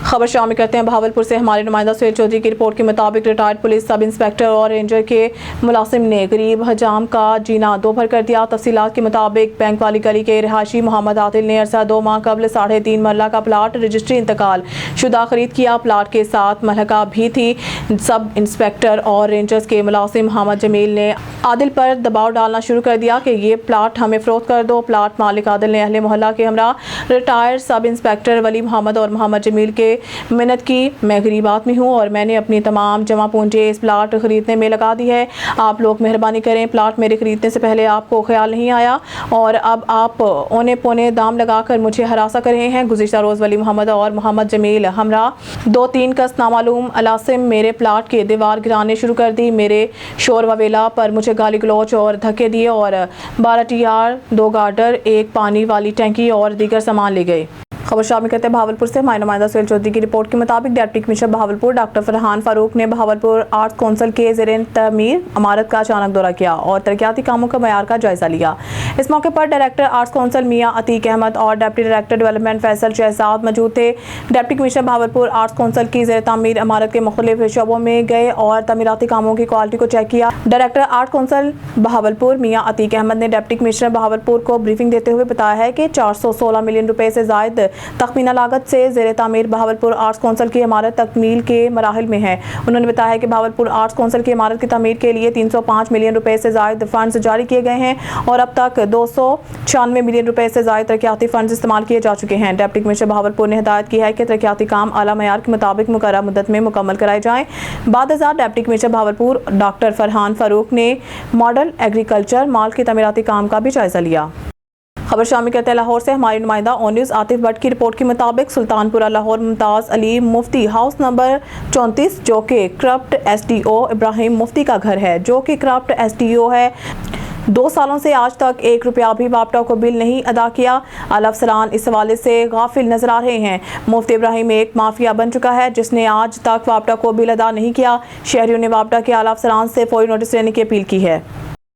खबर शामिल करते हैं बहावलपुर से। हमारे नुमाइंदा सुहेल चौधरी की रिपोर्ट के मुताबिक रिटायर्ड पुलिस सब इंस्पेक्टर और रेंजर के मुलाजिम ने गरीब हजाम का जीना दो भर कर दिया। तफसीलात के मुताबिक बैंक वाली गली के रहायशी मोहम्मद आदिल ने अरसा 2 माह कबल 3.5 मरला का प्लाट रजिस्ट्री इंतकाल शुदा खरीद किया। प्लाट के साथ महलका भी थी। सब इंस्पेक्टर और रेंजर्स के मुलाजिम मोहम्मद जमील ने आदिल पर दबाव डालना शुरू कर दिया कि ये प्लाट हमें फरोख्त कर दो। प्लाट मालिक आदिल ने अहले मोहल्ला के हमरा रिटायर्ड सब इंस्पेक्टर वली मोहम्मद और मोहम्मद जमील के मिन्नत की, मैं गरीब आदमी हूँ और मैंने अपनी तमाम जमा पूंजी इस प्लाट खरीदने में लगा दी है। आप लोग मेहरबानी करें, प्लाट मेरे खरीदने से पहले आपको ख्याल नहीं आया और अब आप औने पौने दाम लगाकर मुझे हरासा कर रहे हैं। गुज़िश्ता रोज़ वली मोहम्मद और मोहम्मद जमील हमरा 2-3 कस नामालूम अलासिम मेरे प्लाट के दीवार गिराने शुरू कर दी। मेरे शोर ववेला पर मुझे गाली गलौच और धक्के दिए और 12 TR, 2 गार्डर, 1 पानी वाली टैंकी और दीगर सामान ले गए। खबर शामिल करते हैं बहावलपुर से। हमारे नुमाइंदा सुहेल चौधरी की रिपोर्ट के मुताबिक deputy commissioner Bahawalpur doctor Farhan Farooq ने बहावलपुर आर्ट्स काउंसिल के ज़ेर तमीर इमारत का अचानक दौरा किया और तरक्याती कामों का मयार का जायजा लिया। इस मौके पर director arts council Mian Atiq Ahmad और deputy director development Faisal Shahzad मौजूद थे। Deputy commissioner Bahawalpur arts council की ज़ेर तमीर इमारत के मुख्तलिफ शोबों में गए और तमीराती कामों की क्वालिटी को चेक किया। डायरेक्टर आर्ट्स काउंसिल बहावलपुर मियां अतीक अहमद ने डिप्टी कमिश्नर बहावलपुर को ब्रीफिंग देते हुए बताया है कि 416 मिलियन रुपए से ज़ायद तखमीना लागत से ज़ेर तामीर बहावलपुर आर्ट्स काउंसिल की इमारत तकमील के मराहिल में है। उन्होंने बताया कि बहावलपुर आर्ट्स काउंसिल की इमारत की तामीर के लिए 305 मिलियन रुपए से ज़ायद फंड्स जारी किए गए हैं और अब तक 296 मिलियन रुपए से ज़ायद तरक्याती फंड्स इस्तेमाल किए जा चुके हैं। डिप्टी कमिश्नर बहावलपुर ने हिदायत की है कि तरक्याती काम आला मयार के मुताबिक मुकर्रर मुद्दत में मुकम्मल कराए जाएँ। बाद deputy commissioner Bahawalpur doctor Farhan Farooq ने मॉडल एग्रीकल्चर माल की तमीराती काम का भी जायजा लिया। खबर शामिल करते हैं लाहौर से। हमारे नुमाइंदा ऑन न्यूज़ आतिफ भट्ट की रिपोर्ट के मुताबिक सुल्तानपुरा लाहौर मुमताज़ अली मुफ्ती हाउस नंबर 34 जो कि करप्ट SDO इब्राहिम मुफ्ती का घर है, जो कि करप्ट SDO है, 2 सालों से आज तक 1 रुपया भी वापटा को बिल नहीं अदा किया। आला अफसरान इस हवाले से गाफिल नजर आ रहे हैं। मुफ्ती इब्राहिम एक माफिया बन चुका है जिसने आज तक वापटा को बिल अदा नहीं किया। शहरियों ने वापटा के आला अफसरान से फौरी नोटिस लेने की अपील की है।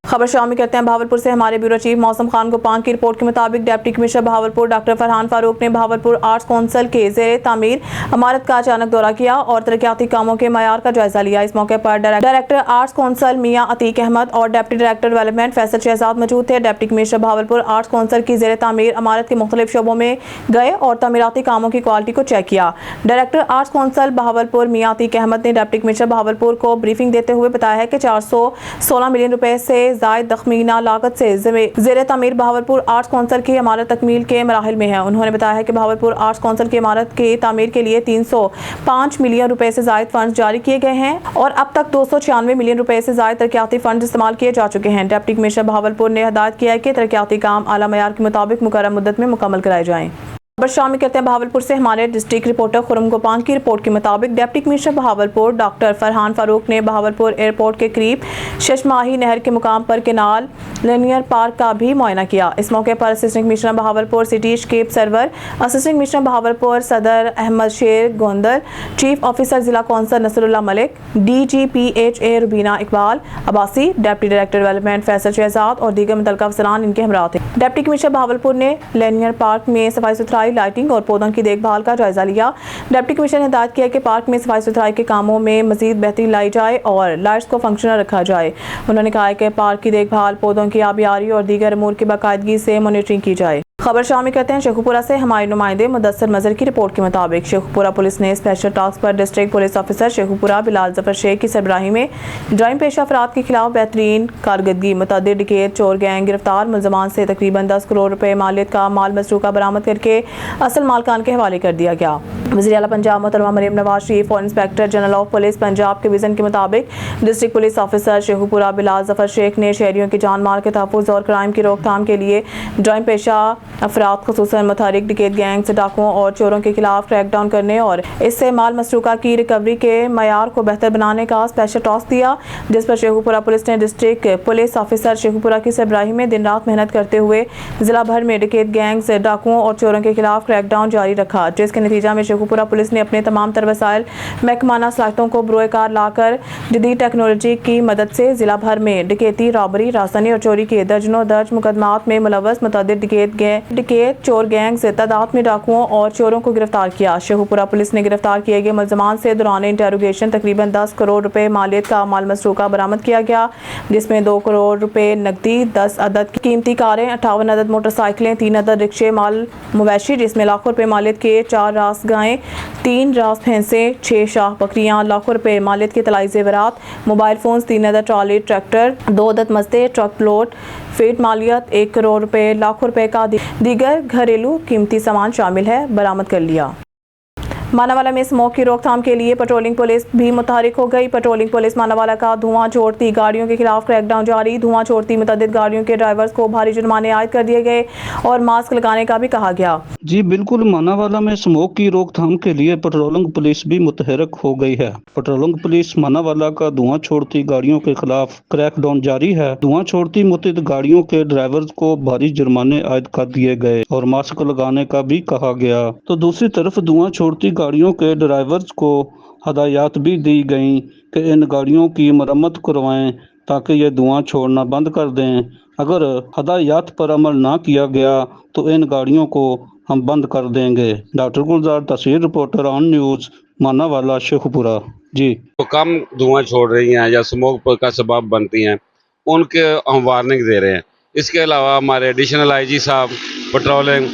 खबर शामिल करते हैं बहावलपुर से। हमारे ब्यूरो चीफ मौसम खान गोपान की रिपोर्ट के मुताबिक deputy commissioner Bahawalpur doctor Farhan Farooq ने बहावलपुर आर्ट्स काउंसिल के ज़ेर तामीर इमारत का अचानक दौरा किया और तरक्याती कामों के मयार का जायजा लिया। इस मौके पर director arts council Mian Atiq Ahmad और deputy director development Faisal Shahzad मौजूद थे। Deputy commissioner Bahawalpur arts council की ज़ेर तामीर इमारत के मुख्तलिफ शोबों में गए और तमीराती कामों की क्वालिटी को चेक किया। डायरेक्टर आर्ट्स काउंसिल बहावलपुर मियां अतीक अहमद ने डिप्टी कमिश्नर बहावलपुर को ब्रीफिंग देते हुए बताया है कि 416 मिलियन रुपए से ज़ायद तखमीना लागत से ज़ेर तामीर बहावलपुर आर्ट्स काउंसिल की इमारत तकमील के मराहिल में है। उन्होंने बताया है कि बहावलपुर आर्ट्स काउंसिल की इमारत की तामीर के लिए 305 मिलियन रुपए से ज़ायद फंड्स जारी किए गए हैं और अब तक 296 मिलियन रुपए से ज़ायद तरक्याती फंड इस्तेमाल किए जा चुके हैं। डिप्टी कमिश्नर बहावलपुर ने हिदायत किया है कि तरक्याती काम आला मयार के मुताबिक मुकर्रर मुद्दत में मुकम्मल कराए जाएँ। खबर शामिल करते हैं बहावलपुर से। हमारे डिस्ट्रिक्ट रिपोर्टर खुरम गोपान की रिपोर्ट के मुताबिक deputy commissioner Bahawalpur doctor Farhan Farooq ने बहावलपुर एयरपोर्ट के करीब शशमाही नहर के मुकाम पर केनाल लिनियर पार्क का भी मुआयना किया। इस मौके पर assistant commissioner Bahawalpur city Shakeeb Sarwar, assistant commissioner Bahawalpur Sadar Ahmad Sher Gondal, chief officer जिला council Nasrullah Malik, DGPHA Rubina Iqbal Abbasi, deputy director development Faisal Shahzad और दीगर मुतल्लिका अफसरान इनके हमरा थे। डिप्टी कमिश्नर बहावलपुर ने लिनियर पार्क में सफाई सुथराई, लाइटिंग और पौधों की देखभाल का जायजा लिया। डिप्टी कमिश्नर ने हिदायत किया कि पार्क में सफाई सुथराई के कामों में मजीद बेहतरी लाई जाए और लाइट्स को फंक्शनल रखा जाए। उन्होंने कहा कि पार्क की देखभाल, पौधों की आबियारी और दीगर अमूर की बाकायदगी से मॉनिटरिंग की जाए। खबर शामिल करते हैं शेखुपुरा से। हमारे नुमाइंदे मुदस्सर मजर की रिपोर्ट के मुताबिक शेखुपुरा पुलिस ने स्पेशल टास्क पर district police officer Sheikhupura Bilal Zafar Sheikh की सरबराही में जराइम पेशा अफराद के खिलाफ बेहतरीन कारकर्दगी मुतअद्दिद डकैत चोर गैंग गिरफ्तार मुलजमान से तकरीबन 10 करोड़ रुपए मालियत का माल मसरूका बरामद करके असल मालकान के हवाले कर दिया गया। वज़ीर आला पंजाब मोहतरमा मरियम नवाज शरीफ और inspector general of police Punjab के विजन के मुताबिक district police officer Sheikhupura Bilal Zafar Sheikh ने शहरियों की जान माल के तहफ़्फ़ुज़ और क्राइम की रोकथाम के लिए जराइम पेशा अफराद खुसूसन मुतहरिक डकैत गैंग्स डाकुओं और चोरों के खिलाफ क्रैकडाउन करने और इससे माल मसरूका की रिकवरी के मयार को बेहतर बनाने का स्पेशल टास्क दिया, जिस पर शेखुपुरा पुलिस ने डिस्ट्रिक्ट पुलिस ऑफिसर शेखुपुरा की सरबराही में दिन रात मेहनत करते हुए जिला भर में डकैत गैंग्स डाकुओं और चोरों के खिलाफ क्रैकडाउन जारी रखा, जिसके नतीजा में शेखुपुरा पुलिस ने अपने तमाम तर वसाइल महकमाना सलाहियतों को बरोए कार लाकर जदीद टेक्नोलॉजी की मदद से जिला भर में डकैती, रॉबरी, राजधानी और चोरी के दर्जनों दर्ज मुकदमात में मुलव्वस मुतअद्दिद डकैत चोर गैंग से तादाद में डाकुओं और चोरों को गिरफ्तार किया। शेखुपुरा पुलिस ने गिरफ्तार किए गए मुलजमान से दौरान इंटेरोगेशन तकरीबन 10 करोड़ रुपए मालियत का माल मसरूका बरामद किया गया, जिसमें 2 करोड़ रुपए नकदी, 10 अदद कीमती कारें, 58 अदद मोटरसाइकिलें, 3 अदद रिक्शे, माल मवेशी जिसमें लाखों रुपए मालियत के 4 रास गायें, 3 रास भैंसें, 6 शाह बकरियां, लाखों रुपए मालियत के तलाई ज़ेवरात, मोबाइल फ़ोन्स, 3 अदद ट्रॉली ट्रैक्टर, 2 अदद मस्ते, ट्रक लोड, फीड मालियत 1 करोड़ रुपए, लाखों रुपए का दीगर घरेलू कीमती सामान शामिल है, बरामद कर लिया। मानावाला में स्मोक की रोकथाम के लिए पेट्रोलिंग पुलिस भी मुतहरिक हो गई। पेट्रोलिंग पुलिस मानावाला का धुआं छोड़ती गाड़ियों के खिलाफ क्रैकडाउन जारी, धुआं छोड़ती मुतअद्दिद गाड़ियों के ड्राइवर्स को भारी जुर्माने आयद कर दिए गए और मास्क लगाने का भी कहा गया। जी बिल्कुल, मानावाला में स्मोक की रोकथाम के लिए पेट्रोलिंग पुलिस भी मुतहरिक हो गई है। पेट्रोलिंग पुलिस मानावाला का धुआं छोड़ती गाड़ियों के खिलाफ क्रैकडाउन जारी है। धुआं छोड़ती मुतअद्दिद गाड़ियों के ड्राइवर्स को भारी जुर्माने आयद कर दिए गए और मास्क लगाने का भी कहा गया। तो दूसरी तरफ धुआं छोड़ती गाड़ियों के ड्राइवर्स को हदायत भी दी गई कि इन गाड़ियों की मरम्मत करवाएं ताकि ये धुआं छोड़ना बंद कर दें। अगर हदायत पर अमल ना किया गया तो इन गाड़ियों को हम बंद कर देंगे। डॉक्टर गुलजार, तस्वीर reporter on news, Manawala, Sheikhupura. जी, तो कम धुआं छोड़ रही हैं या स्मोक का सबब बनती हैं, उनके हम वार्निंग दे रहे हैं। इसके अलावा हमारे एडिशनल आईजी साहब पेट्रोलिंग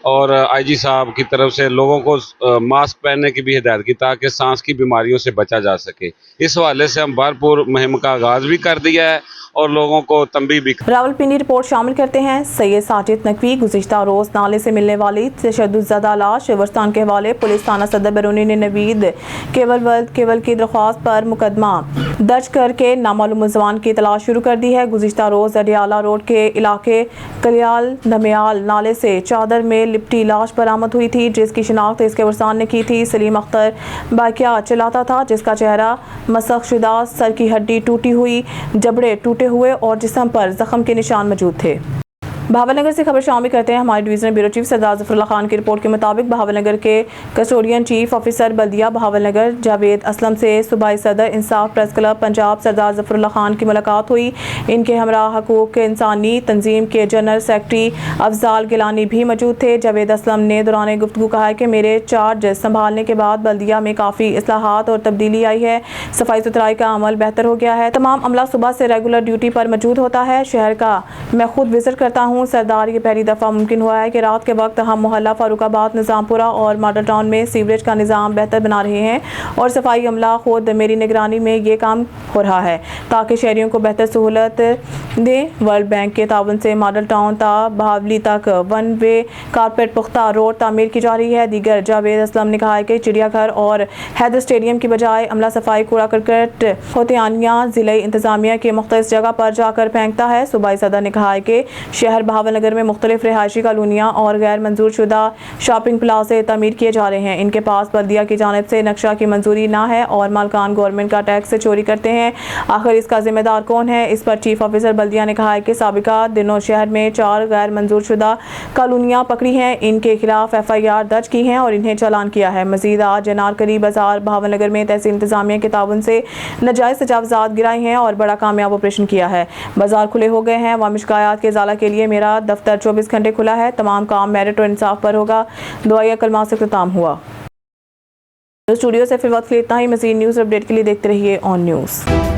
और आईजी साहब की तरफ से लोगों को मास्क पहनने की भी हिदायत की ताकि सांस की बीमारियों से बचा जा सके। इस हवाले से हम भरपूर मुहिम का आगाज़ भी कर दिया है और लोगों को तंबीह भी। रावलपिंडी रिपोर्ट शामिल करते हैं। सैयद साजिद नकवी गुज़िश्ता रोज़ नाले से मिलने वाली तशद्दुज़दा लाश शिवरस्तान के हवाले। पुलिस थाना सदर बरूनी ने नवीद केवल की दरख्वास्त पर मुकदमा दर्ज करके नामालूम मुलज़मान की तलाश शुरू कर दी है। गुज़िश्ता रोज़ अडियाला रोड के इलाके कलियाल नमियाल नाले से चादर में लिपटी लाश बरामद हुई थी, जिसकी शिनाख्त इसके वरसान ने की थी। सलीम अख्तर बाइकिया चलाता था, जिसका चेहरा मसख शुदा, सर की हड्डी टूटी हुई, जबड़े टूटे हुए और जिस्म पर जख्म के निशान मौजूद थे। बहावलनगर से खबर शामिल करते हैं। हमारे डिवीजनल ब्यूरो चीफ सरदार ज़फ़रुल्लाह खान की रिपोर्ट के मुताबिक बहावलनगर के कस्टोडियन चीफ ऑफिसर बल्दिया बहावलनगर जावेद असलम से सूबाई सदर इंसाफ प्रेस क्लब पंजाब सरदार ज़फ़रुल्लाह खान की मुलाकात हुई। इनके हमरा हकूक़ इंसानी तंजीम के जनरल सेक्रेटरी अफजाल गिलानी भी मौजूद थे। जावेद असलम ने दौरान गुफ्तगू कहा कि मेरे चार्ज संभालने के बाद बल्दिया में काफ़ी इस्लाहात और तब्दीली आई है। सफाई सुथराई का अमल बेहतर हो गया है। तमाम अमला सुबह से रेगुलर ड्यूटी पर मौजूद होता है। शहर का मैं खुद विजिट करता हूँ। सरदार, ये पहली दफ़ा मुमकिन हुआ है कि रात के वक्त हम मोहल्ला फारूकाबाद, निज़ामपुरा और मॉडल टाउन में सीवरेज का निज़ाम बेहतर बना रहे हैं और सफाई अमला खुद मेरी निगरानी में ये काम हो रहा है ताकि शहरियों को बेहतर सहूलत दें। वर्ल्ड बैंक के ताउन से मॉडल टाउन ता बहावली तक 1 वे कारपेट पुख्ता रोड तामीर की जा रही है। दीगर जावेद असलम ने कहा है कि चिड़ियाघर और हैदर स्टेडियम की बजाय अमला सफाई कूड़ा करकट होतियानिया ज़िले इंतज़ामिया के मुख्तलिफ जगह पर जाकर फेंकता है। सूबाई सदर ने कहा है कि शहर बहावलनगर में मुख्तलिफ रिहायशी कॉलोनियाँ और गैर मंजूर शुदा शॉपिंग प्लाजे तमीर किए जा रहे हैं। इनके पास बल्दिया की जानिब से नक्शा की मंजूरी ना है और मालकान गवर्नमेंट का टैक्स से चोरी करते हैं। आखिर इसका जिम्मेदार कौन है? इस पर चीफ ऑफिसर बल्दिया ने कहा है कि साबिका दिनों शहर में 4 गैर मंजूर शुदा कॉलोनियाँ पकड़ी हैं, इनके खिलाफ FIR दर्ज की हैं और इन्हें चालान किया है। मजीद आज अनारकली बाजार बहावलनगर में तहसील इंतजामिया के ताउन से नाजायज़ तजावज़ात गिराए हैं और बड़ा कामयाब ऑपरेशन किया है। बाजार खुले हो गए हैं। अवामी शिकायत के इज़ाला के लिए मेरा दफ्तर 24 घंटे खुला है। तमाम काम मेरिट और इंसाफ पर होगा। दुआया कलमा से इख्तिताम हुआ। स्टूडियो से फिर वक्त के लिए इतना ही। मज़ीद न्यूज़ अपडेट के लिए देखते रहिए ऑन न्यूज़।